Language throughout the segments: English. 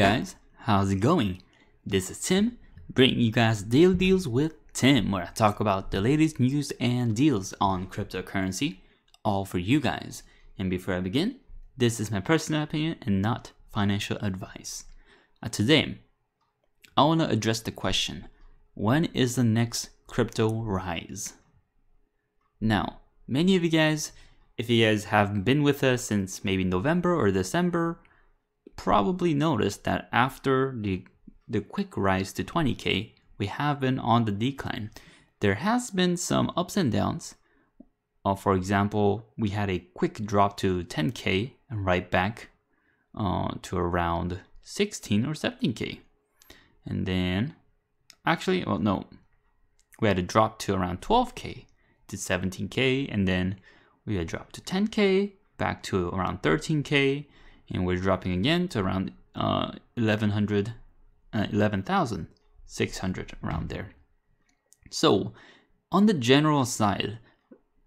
guys, how's it going? This is Tim, bringing you guys Daily Deals with Tim, where I talk about the latest news and deals on cryptocurrency, all for you guys. And before I begin, this is my personal opinion and not financial advice. Today, I want to address the question, when is the next crypto rise? Now, many of you guys, if you guys have been with us since maybe November or December, probably noticed that after the quick rise to 20k, we have been on the decline. There has been some ups and downs. For example, we had a quick drop to 10k and right back to around 16 or 17k. And then, actually, well, no, we had a drop to around 12k to 17k, and then we had dropped to 10k, back to around 13k, and we're dropping again to around 11,600 around there. So on the general side,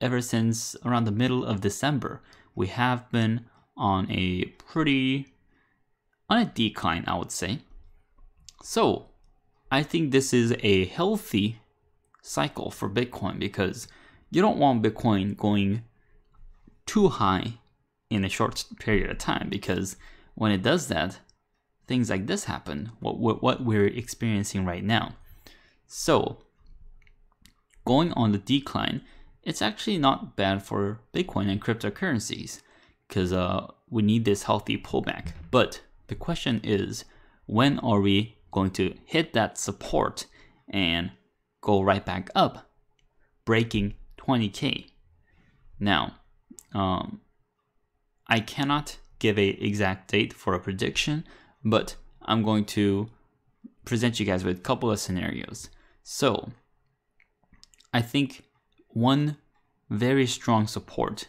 ever since around the middle of December, we have been on a decline, I would say. So I think this is a healthy cycle for Bitcoin, because you don't want Bitcoin going too high in a short period of time, because when it does that, things like this happen, what we're experiencing right now. So going on the decline, it's actually not bad for Bitcoin and cryptocurrencies, because we need this healthy pullback. But the question is, when are we going to hit that support and go right back up, breaking 20k? Now, I cannot give an exact date for a prediction, but I'm going to present you guys with a couple of scenarios. So I think one very strong support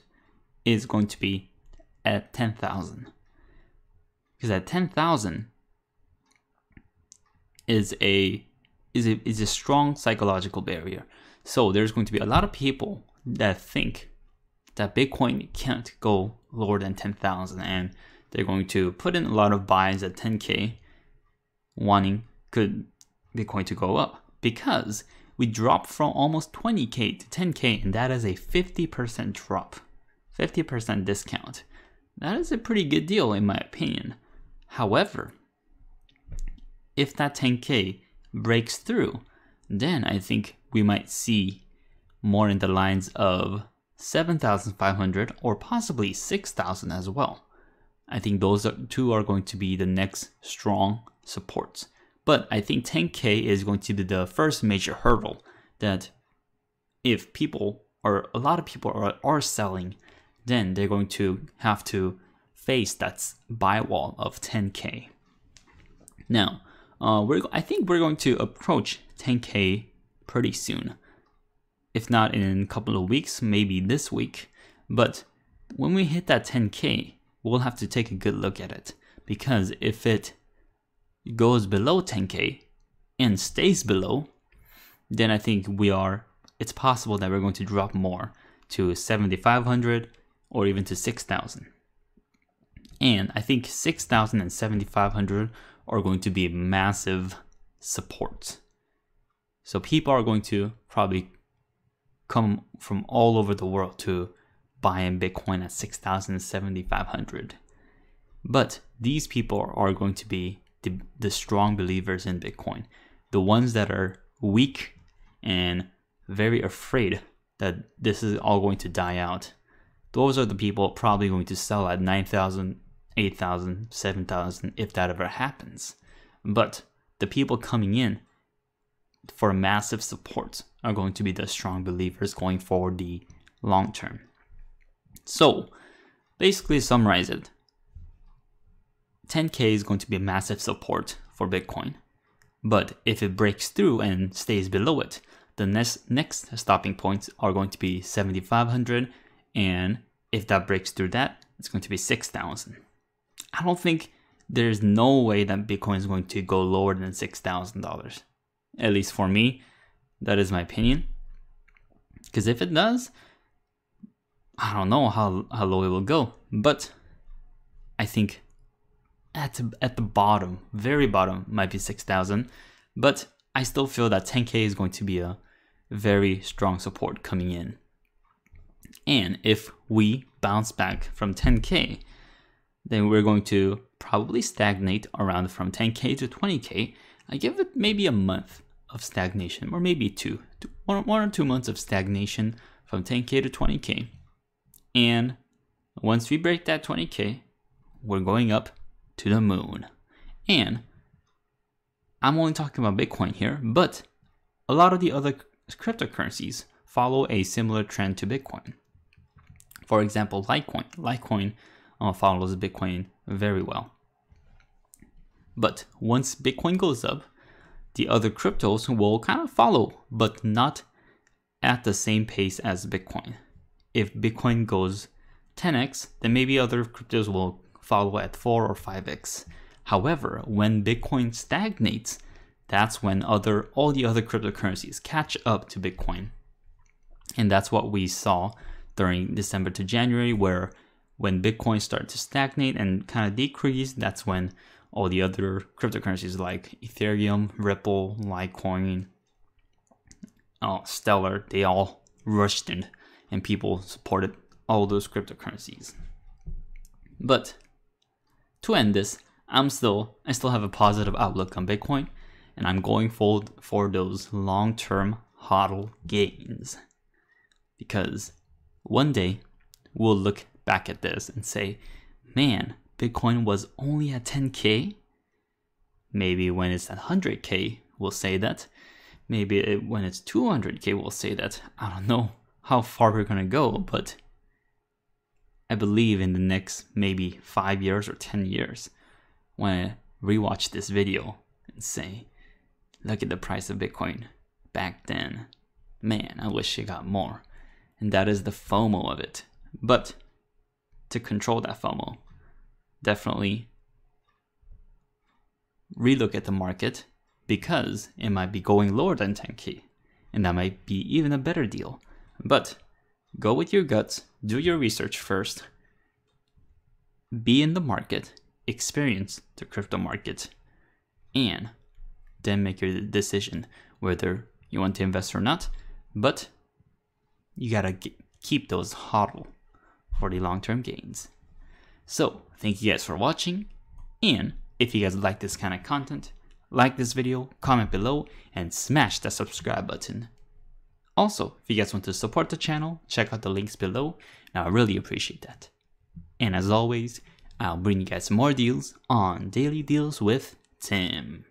is going to be at 10,000, because at 10,000 is a strong psychological barrier. So there's going to be a lot of people that think that Bitcoin can't go lower than 10,000, and they're going to put in a lot of buys at 10k, wanting Bitcoin to go up, because we dropped from almost 20k to 10k, and that is a 50% drop, 50% discount. That is a pretty good deal in my opinion. However, if that 10k breaks through, then I think we might see more in the lines of 7,500 or possibly 6,000 as well. I think those two are going to be the next strong supports. But I think 10k is going to be the first major hurdle, that if a lot of people are selling, then they're going to have to face that buy wall of 10k. Now, I think we're going to approach 10k pretty soon. If not in a couple of weeks, maybe this week. But when we hit that 10k, we'll have to take a good look at it, because if it goes below 10k and stays below, then I think it's possible that we're going to drop more to 7,500 or even to 6,000. And I think 6,000 and 7,500 are going to be massive supports. So people are going to probably come from all over the world to buy in Bitcoin at 6,000 and 7,500. But these people are going to be the strong believers in Bitcoin. The ones that are weak and very afraid that this is all going to die out, those are the people probably going to sell at 9,000, 8,000, 7,000 if that ever happens. But the people coming in for massive support are going to be the strong believers going forward the long term. So basically, summarize it, 10k is going to be a massive support for Bitcoin, but if it breaks through and stays below it, the next stopping points are going to be 7,500, and if that breaks through that, it's going to be 6,000. I don't think there's no way that Bitcoin is going to go lower than $6,000. At least for me, that is my opinion. Because if it does, I don't know how low it will go. But I think at the bottom, very bottom, might be 6,000, but I still feel that 10K is going to be a very strong support coming in. And if we bounce back from 10K, then we're going to probably stagnate around from 10K to 20K. I give it maybe a month of stagnation, or maybe one or 2 months of stagnation from 10K to 20K. And once we break that 20K, we're going up to the moon. And I'm only talking about Bitcoin here, but a lot of the other cryptocurrencies follow a similar trend to Bitcoin. For example, Litecoin. Litecoin follows Bitcoin very well. But once Bitcoin goes up, the other cryptos will kind of follow, but not at the same pace as Bitcoin. If Bitcoin goes 10x, then maybe other cryptos will follow at 4 or 5x. However, when Bitcoin stagnates, that's when all the other cryptocurrencies catch up to Bitcoin. And that's what we saw during December to January, where when Bitcoin started to stagnate and kind of decrease, that's when all the other cryptocurrencies like Ethereum, Ripple, Litecoin, Stellar, they all rushed in and people supported all those cryptocurrencies. But to end this, I still have a positive outlook on Bitcoin, and I'm going for those long-term HODL gains. Because one day we'll look back at this and say, man, Bitcoin was only at 10K. Maybe when it's at 100K, we'll say that. Maybe when it's 200K, we'll say that. I don't know how far we're going to go, but I believe in the next maybe 5 years or 10 years, when I rewatch this video and say, look at the price of Bitcoin back then. Man, I wish it got more. And that is the FOMO of it. But to control that FOMO, definitely relook at the market, because it might be going lower than 10K, and that might be even a better deal. But go with your guts, do your research first, be in the market, experience the crypto market, and then make your decision whether you want to invest or not. But you gotta keep those HODL for the long-term gains. So thank you guys for watching, and if you guys like this kind of content, like this video, comment below, and smash that subscribe button. Also, if you guys want to support the channel, check out the links below, and I really appreciate that. And as always, I'll bring you guys more deals on Daily Deals with Tim.